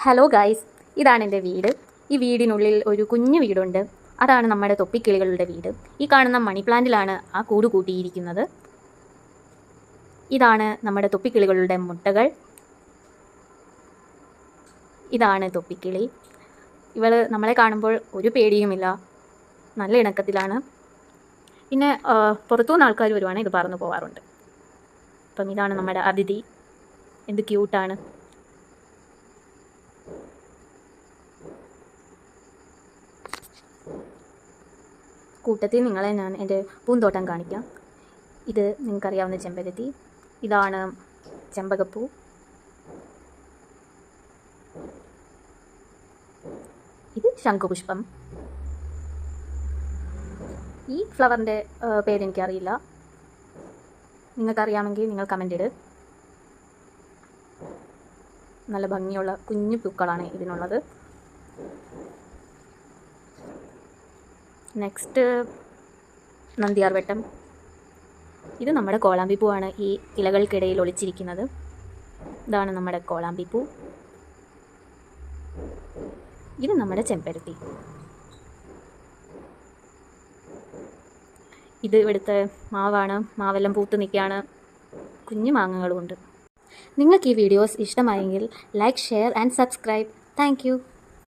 Hello guys, ഇതാണ് എൻ്റെ വീട്. ഈ വീടിനുള്ളിൽ ഒരു കുഞ്ഞു വീടുണ്ട്. അതാണ് നമ്മുടെ തൊപ്പിക്കിളികളുടെ വീട്. ഈ കാണുന്ന മണി പ്ലാന്റിലാണ് ആ കൂട് കൂട്ടിയിരിക്കുന്നത്. ഇതാണ് നമ്മുടെ തൊപ്പിക്കിളികളുടെ മുട്ടകൾ. ഇതാണ് തൊപ്പിക്കിളി. ഇവൾ നമ്മളെ കാണുമ്പോൾ ഒരു പേടിയുമില്ല, നല്ല ഇണക്കത്തിലാണ്. പിന്നെ പുറത്തുനിന്ന് ആൾക്കാർ വരുവാണെങ്കിൽ ഇത് പറന്നു പോകാറുണ്ട്. അപ്പം ഇതാണ് നമ്മുടെ അതിഥി. എന്ത് ക്യൂട്ടാണ്. കൂട്ടത്തിൽ നിങ്ങളെ ഞാൻ എൻ്റെ പൂന്തോട്ടം കാണിക്കാം. ഇത് നിങ്ങൾക്കറിയാവുന്ന ചെമ്പരത്തി. ഇതാണ് ചെമ്പകപ്പൂ. ഇത് ശംഖുപുഷ്പം. ഈ ഫ്ലവറിൻ്റെ പേരെനിക്കറിയില്ല. നിങ്ങൾക്കറിയാമെങ്കിൽ നിങ്ങൾ കമൻ്റ് ഇട്. നല്ല ഭംഗിയുള്ള കുഞ്ഞു പൂക്കളാണ് ഇതിനുള്ളത്. നെക്സ്റ്റ് നന്ദിയാർവട്ടം. ഇത് നമ്മുടെ കോളാമ്പിപ്പൂവാണ് ഈ ഇലകൾക്കിടയിൽ ഒളിച്ചിരിക്കുന്നത്. ഇതാണ് നമ്മുടെ കോളാമ്പിപ്പൂ. ഇത് നമ്മുടെ ചെമ്പരത്തി. ഇത് ഇവിടുത്തെ മാവാണ്. മാവെല്ലാം പൂത്ത് നിൽക്കുകയാണ്. കുഞ്ഞു മാങ്ങകളുമുണ്ട്. നിങ്ങൾക്ക് ഈ വീഡിയോസ് ഇഷ്ടമായെങ്കിൽ like, share and subscribe. Thank you.